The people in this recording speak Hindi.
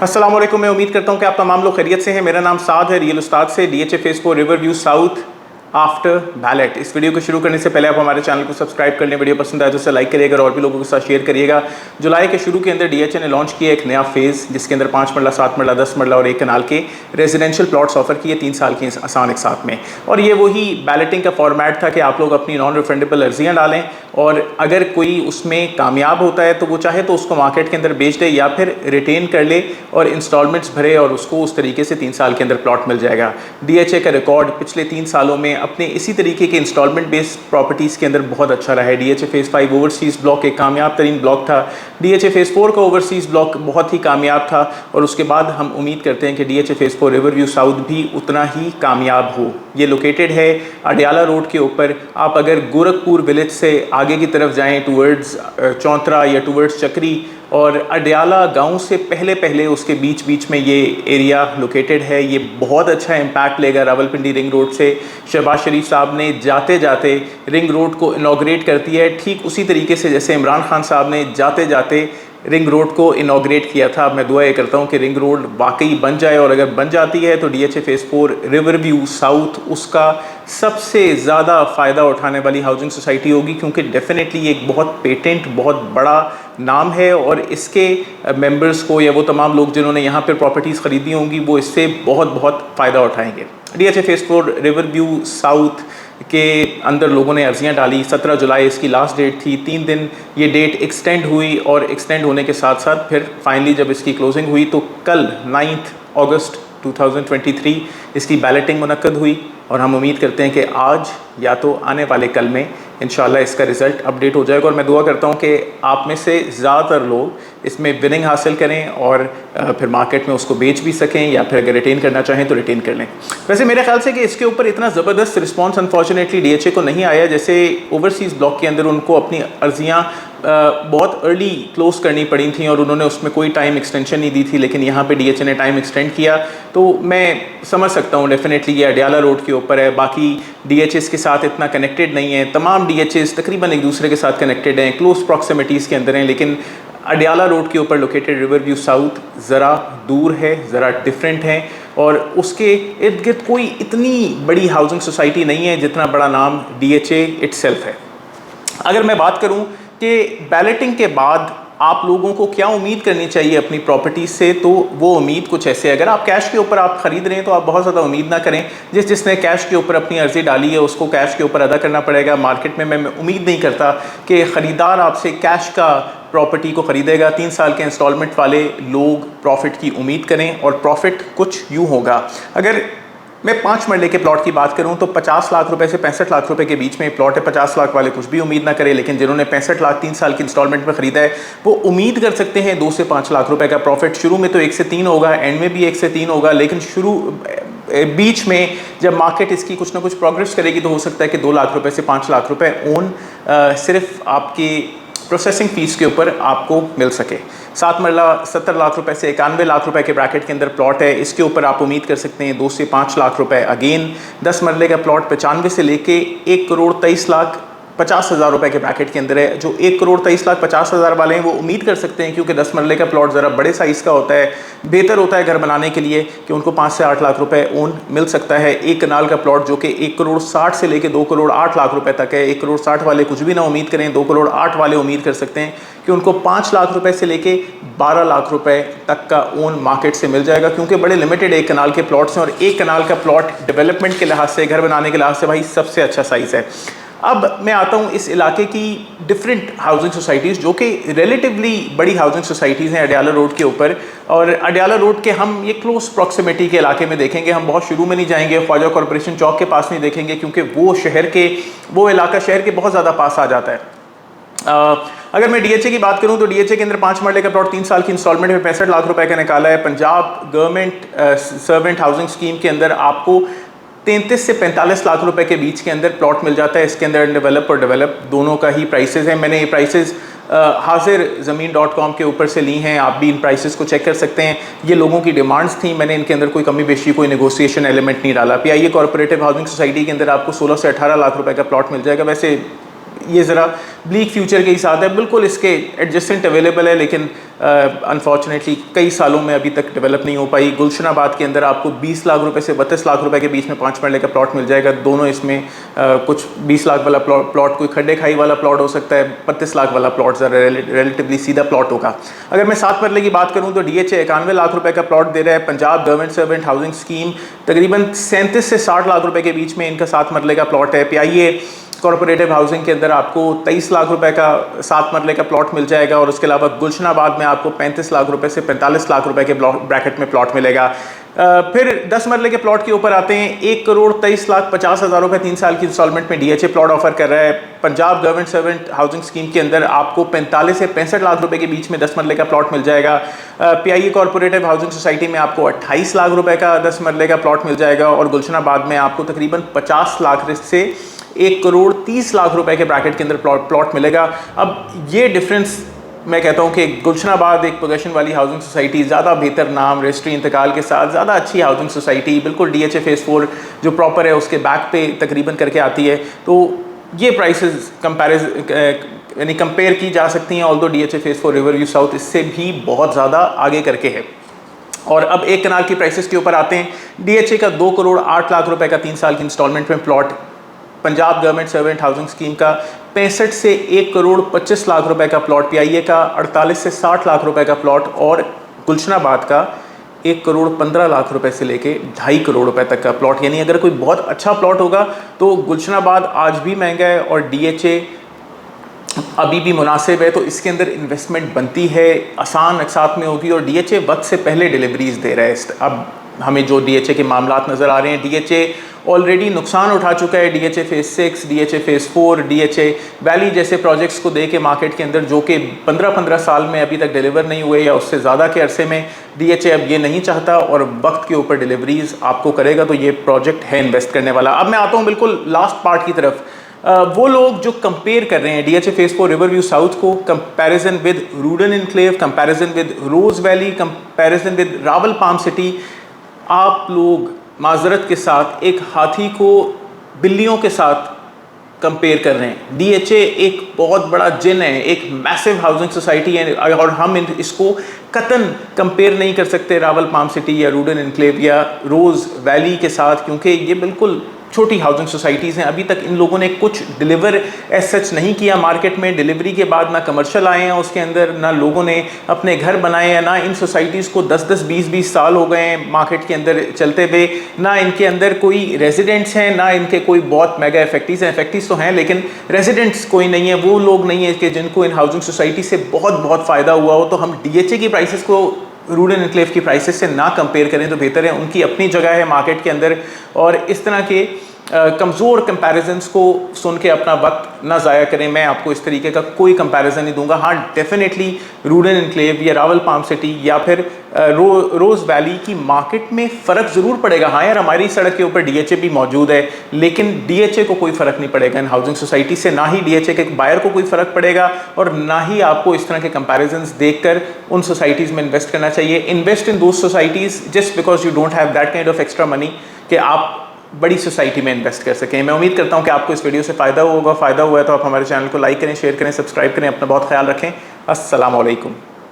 अस्सलाम वालेकुम। मैं उम्मीद करता हूँ कि आप तमाम लोग खैरियत से हैं। मेरा नाम साद है, रियल उस्ताद से, DHA face 4 river view south after ballot. इस वीडियो को शुरू करने से पहले आप हमारे चैनल को सब्सक्राइब करने, वीडियो पसंद आए तो उसे लाइक करिएगा और भी लोगों के साथ शेयर करिएगा। जुलाई के शुरू के अंदर DHA ने लॉन्च किया एक नया फेज़, जिसके अंदर 5 मरला, 7 मरला, 10 मरला और 1 कनाल के रेजिडेंशियल प्लॉट्स ऑफर किए 3 साल के आसान एक साथ में। और ये वही बैलेटिंग का फॉर्मेट था कि आप लोग अपनी नॉन रिफंडेबल अर्जियाँ डालें और अगर कोई उसमें कामयाब होता है तो वो चाहे तो उसको मार्केट के अंदर बेच दे या फिर रिटेन कर ले और इंस्टॉलमेंट्स भरे और उसको उस तरीके से 3 साल के अंदर प्लॉट मिल जाएगा। DHA का रिकॉर्ड पिछले 3 सालों में अपने इसी तरीके के इंस्टॉलमेंट बेस्ड प्रॉपर्टीज़ के अंदर बहुत अच्छा रहा है। DHA फेज़ 5 ओवरसीज़ ब्लॉक एक कामयाब तरीन ब्लॉक था। DHA फेज़ 4 का ओवरसीज़ ब्लॉक बहुत ही कामयाब था और उसके बाद हम उम्मीद करते हैं कि DHA phase 4 river view south भी उतना ही कामयाब हो। ये लोकेटेड है अडियाला रोड के ऊपर। आप अगर गोरखपुर विलेज से आगे की तरफ जाएं टूवर्ड्स चौंतरा या टूवर्ड्स चक्री, और अडियाला गांव से पहले पहले उसके बीच बीच में ये एरिया लोकेटेड है। ये बहुत अच्छा इम्पैक्ट लेगा रावलपिंडी रिंग रोड से। शहबाज शरीफ साहब ने जाते जाते रिंग रोड को इनॉग्रेट कर दिया है, ठीक उसी तरीके से जैसे इमरान खान साहब ने जाते जाते रिंग रोड को इनॉग्रेट किया था। अब मैं दुआ ये करता हूँ कि रिंग रोड वाकई बन जाए और अगर बन जाती है तो DHA phase 4 river view south उसका सबसे ज़्यादा फ़ायदा उठाने वाली हाउसिंग सोसाइटी होगी, क्योंकि डेफिनेटली एक बहुत पेटेंट, बहुत बड़ा नाम है और इसके मेंबर्स को या वो तमाम लोग जिन्होंने यहाँ पर प्रॉपर्टीज़ ख़रीदी होंगी वो इससे बहुत बहुत फ़ायदा उठाएंगे। DHA phase 4 river view south के अंदर लोगों ने अर्जियाँ डाली। 17 जुलाई इसकी लास्ट डेट थी। 3 दिन ये डेट एक्सटेंड हुई और एक्सटेंड होने के साथ साथ फिर फाइनली जब इसकी क्लोजिंग हुई तो कल 9 अगस्त 2023 इसकी बैलेटिंग मुनक्कद हुई और हम उम्मीद करते हैं कि आज या तो आने वाले कल में इंशाल्लाह इसका रिज़ल्ट अपडेट हो जाएगा। और मैं दुआ करता हूँ कि आप में से ज़्यादातर लोग इसमें विनिंग हासिल करें और फिर मार्केट में उसको बेच भी सकें या फिर अगर रिटेन करना चाहें तो रिटेन कर लें। वैसे मेरे ख्याल से कि इसके ऊपर इतना ज़बरदस्त रिस्पॉन्स अनफॉर्चुनेटली DHA को नहीं आया। जैसे ओवरसीज़ ब्लॉक के अंदर उनको अपनी अर्जियाँ बहुत अर्ली क्लोज करनी पड़ी थी और उन्होंने उसमें कोई टाइम एक्सटेंशन नहीं दी थी, लेकिन यहाँ पे DHA ने टाइम एक्सटेंड किया तो मैं समझ सकता हूँ डेफिनेटली ये अडियाला रोड के ऊपर है। बाकी DHAs के साथ इतना कनेक्टेड नहीं है। तमाम DHAs तकरीबन एक दूसरे के साथ कनेक्टेड हैं, क्लोज प्रॉक्सिमिटीज़ के अंदर हैं, लेकिन अडियाला रोड के ऊपर लोकेटेड रिवर व्यू साउथ ज़रा दूर है, ज़रा डिफरेंट है और उसके इर्द गिर्द कोई इतनी बड़ी हाउसिंग सोसाइटी नहीं है जितना बड़ा नाम DHA इटसेल्फ है। अगर मैं बात करूँ कि बैलेटिंग के बाद आप लोगों को क्या उम्मीद करनी चाहिए अपनी प्रॉपर्टी से, तो वो उम्मीद कुछ ऐसे। अगर आप कैश के ऊपर आप ख़रीद रहे हैं तो आप बहुत ज़्यादा उम्मीद ना करें। जिसने कैश के ऊपर अपनी अर्जी डाली है उसको कैश के ऊपर अदा करना पड़ेगा। मार्केट में मैं उम्मीद नहीं करता कि ख़रीदार आपसे कैश का प्रॉपर्टी को ख़रीदेगा। 3 साल के इंस्टॉलमेंट वाले लोग प्रॉफिट की उम्मीद करें और प्रॉफिट कुछ यूँ होगा। अगर मैं 5 मरले के प्लॉट की बात करूं तो 50 लाख रुपए से 65 लाख रुपए के बीच में प्लॉट है। 50 लाख वाले कुछ भी उम्मीद ना करें, लेकिन जिन्होंने 65 लाख 3 साल की इंस्टॉलमेंट में ख़रीदा है वो उम्मीद कर सकते हैं 2 से 5 लाख रुपए का प्रॉफिट। शुरू में तो 1 से 3 होगा, एंड में भी 1 से 3 होगा, लेकिन बीच में जब मार्केट इसकी कुछ ना कुछ प्रोग्रेस करेगी तो हो सकता है कि 2 लाख रुपए से 5 लाख रुपए ओन सिर्फ आपकी प्रोसेसिंग फ़ीस के ऊपर आपको मिल सके। 7 मरला 70 लाख रुपए से 91 लाख रुपए के ब्रैकेट के अंदर प्लॉट है, इसके ऊपर आप उम्मीद कर सकते हैं 2 से 5 लाख रुपए। अगेन 10 मरले का प्लॉट 95 से लेके 1,23,50,000 रुपए के ब्रैकेट के अंदर है। जो 1,23,50,000 वाले हैं वो उम्मीद कर सकते हैं, क्योंकि 10 मरले का प्लॉट ज़रा बड़े साइज़ का होता है, बेहतर होता है घर बनाने के लिए, कि उनको 5 से 8 लाख रुपए ओन मिल सकता है। 1 कनाल का प्लॉट जो कि 1,60,00,000 से लेके 2,08 लाख रुपए तक है। 1,60,00,000 वाले कुछ भी ना उम्मीद करें, 2,08 वाले उम्मीद कर सकते हैं कि उनको 5 लाख रुपए से लेके 12 लाख रुपए तक का ओन मार्केट से मिल जाएगा, क्योंकि बड़े लिमिटेड 1 कनाल के प्लॉट्स हैं और 1 कनाल का प्लॉट डेवलपमेंट के लिहाज से, घर बनाने के लिहाज से भाई सबसे अच्छा साइज़ है। अब मैं आता हूँ इस इलाके की डिफरेंट हाउसिंग सोसाइटीज़ जो कि रिलेटिवली बड़ी हाउसिंग सोसाइटीज़ हैं अडियाला रोड के ऊपर। और अडियाला रोड के हम ये क्लोज प्रॉक्सिमिटी के इलाके में देखेंगे, हम बहुत शुरू में नहीं जाएंगे, ख्वाजा कॉरपोरेशन चौक के पास नहीं देखेंगे, क्योंकि वो इलाका शहर के बहुत ज़्यादा पास आ जाता है। अगर मैं DHA की बात करूं तो DHA के अंदर 5 मरले का प्लॉट 3 साल की इंस्टॉलमेंट में 65 लाख रुपए का निकाला है। Punjab government servant housing scheme के अंदर आपको 33 से 45 लाख रुपए के बीच के अंदर प्लॉट मिल जाता है। इसके अंदर डेवलप और डेवलप दोनों का ही प्राइसेस हैं। मैंने ये प्राइसेस हाजिर ज़मीन.com के ऊपर से ली हैं, आप भी इन प्राइसेस को चेक कर सकते हैं। ये लोगों की डिमांड्स थी, मैंने इनके अंदर कोई कमी बेशी, कोई नेगोशिएशन एलिमेंट नहीं डाला। PIA कॉर्पोरेटिव हाउसिंग सोसाइटी के अंदर आपको 16 से 18 लाख रुपए का प्लॉट मिल जाएगा। वैसे ये ज़रा ब्लीक फ्यूचर के साथ है। बिल्कुल इसके एडजस्टेंट अवेलेबल है, लेकिन अनफॉर्चुनेटली कई सालों में अभी तक डेवलप नहीं हो पाई। गुलशनाबाद के अंदर आपको 20 लाख रुपए से 32 लाख रुपए के बीच में 5 मरले का प्लॉट मिल जाएगा। दोनों इसमें कुछ 20 लाख वाला प्लॉट कोई खड्डे खाई वाला प्लॉट हो सकता है, 32 लाख वाला प्लॉट ज़रा रिलेटिवली सीधा प्लॉट होगा। अगर मैं 7 मरले की बात करूँ तो DHA 91 लाख रुपए का प्लॉट दे रहा है। Punjab government servant housing scheme तकरीबन 37 से 60 लाख रुपए के बीच में इनका 7 मरले का प्लॉट है। PIA कॉर्पोरेटिव हाउसिंग के अंदर आपको 23 लाख रुपए का 7 मरले का प्लॉट मिल जाएगा, और उसके अलावा गुलशनाबाद में आपको 35 लाख रुपए से 45 लाख रुपए के ब्रैकेट में प्लॉट मिलेगा। फिर 10 मरले के प्लॉट के ऊपर आते हैं। 1,23,50,000 रुपए 3 साल की इंस्टॉलमेंट में DHA प्लॉट ऑफर कर रहा है। Punjab government servant housing scheme के अंदर आपको 45 से 65 लाख रुपए के बीच में 10 मरले का प्लॉट मिल जाएगा। PIA कॉर्पोरेटिव हाउसिंग सोसाइटी में आपको 28 लाख रुपए का 10 मरले का प्लॉट मिल जाएगा, और गुलशनाबाद में आपको तकरीबन 50 लाख से 1,30,00,000 रुपए के ब्रैकेट के अंदर प्लॉट मिलेगा। अब ये डिफरेंस मैं कहता हूँ कि गुलशनाबाद एक पोजेशन वाली हाउसिंग सोसाइटी, ज़्यादा बेहतर नाम, रजिस्ट्री इंतकाल के साथ ज़्यादा अच्छी हाउसिंग सोसाइटी, बिल्कुल DHA फेज़ 4 जो प्रॉपर है उसके बैक पे तकरीबन करके आती है। तो ये प्राइसेस यानी कंपेयर की जा सकती हैं, although DHA phase 4 Riverview south इससे भी बहुत ज़्यादा आगे करके है। और अब एक कनाल की प्राइसेस के ऊपर आते हैं। DHA का 2,08,00,000 रुपए का 3 साल की इंस्टॉलमेंट में plot, Punjab government servant housing scheme का 65 से 1,25,00,000 रुपए का प्लॉट, PIA का 48 से 60 लाख रुपए का प्लॉट, और गुलशनाबाद का 1,15,00,000 रुपए से लेके 2.5 करोड़ रुपए तक का प्लॉट। यानी अगर कोई बहुत अच्छा प्लॉट होगा तो गुलशनाबाद आज भी महंगा है और DHA अभी भी मुनासिब है, तो इसके अंदर इन्वेस्टमेंट बनती है, आसान अकसात में होगी, और DHA वक्त से पहले डिलीवरीज दे रहा है। अब हमें जो DHA के मामलात नज़र आ रहे हैं, DHA ऑलरेडी नुकसान उठा चुका है। DHA phase 6, DHA phase 4, DHA valley जैसे प्रोजेक्ट्स को दे के मार्केट के अंदर, जो कि 15-15 साल में अभी तक डिलीवर नहीं हुए या उससे ज़्यादा के अरसे में, DHA अब ये नहीं चाहता और वक्त के ऊपर डिलीवरीज आपको करेगा, तो ये प्रोजेक्ट है इन्वेस्ट करने वाला। अब मैं आता हूँ बिल्कुल लास्ट पार्ट की तरफ। वो लोग जो कंपेयर कर रहे हैं DHA फेज़ 4 रिवरव्यू साउथ को, comparison with Rudn Enclave, comparison with Rose Valley, comparison with Rawal Palm City, आप लोग माजरत के साथ एक हाथी को बिल्लियों के साथ कंपेयर कर रहे हैं। DHA एक बहुत बड़ा जिन है, एक मैसिव हाउसिंग सोसाइटी है, और हम इसको कतन कंपेयर नहीं कर सकते रावल पाम सिटी या रूडन इनक्लेव या रोज़ वैली के साथ, क्योंकि ये बिल्कुल छोटी हाउसिंग सोसाइटीज़ हैं। अभी तक इन लोगों ने कुछ डिलीवर एज सच नहीं किया मार्केट में। डिलीवरी के बाद ना कमर्शियल आए हैं उसके अंदर, ना लोगों ने अपने घर बनाए हैं, ना इन सोसाइटीज़ को 10-10, 20-20 साल हो गए हैं मार्केट के अंदर चलते हुए, ना इनके अंदर कोई रेजिडेंट्स हैं, ना इनके कोई बहुत मेगा इफेक्टिव्स हैं। इफेक्टिव्स तो हैं लेकिन रेजिडेंट्स कोई नहीं है, वो लोग नहीं है कि जिनको इन हाउसिंग सोसाइटी से बहुत फ़ायदा हुआ हो। तो हम DHA की प्राइसेस को रूडन इनक्लेव की प्राइसेस से ना कंपेयर करें तो बेहतर है। उनकी अपनी जगह है मार्केट के अंदर, और इस तरह के कमज़ोर कंपैरिजन्स को सुन के अपना वक्त ना ज़ाया करें। मैं आपको इस तरीके का कोई कंपैरिजन नहीं दूंगा। हाँ, डेफिनेटली रूडन इनक्लेव या रावल पाम सिटी या फिर रोज़ वैली की मार्केट में फ़र्क ज़रूर पड़ेगा। हाँ यार, हमारी सड़क के ऊपर DHA भी मौजूद है, लेकिन DHA को कोई फ़र्क नहीं पड़ेगा इन हाउसिंग सोसाइटी से, ना ही DHA के बायर को कोई फ़र्क पड़ेगा, और ना ही आपको इस तरह के कंपैरिजन्स देखकर उन सोसाइटीज़ में इन्वेस्ट करना चाहिए। Invest in those societies just because you don't have that kind of extra money कि आप बड़ी सोसाइटी में इन्वेस्ट कर सकें। मैं उम्मीद करता हूं कि आपको इस वीडियो से फ़ायदा हुआ है तो आप हमारे चैनल को लाइक करें, शेयर करें, सब्सक्राइब करें। अपना बहुत ख्याल रखें। अस्सलाम वालेकुम।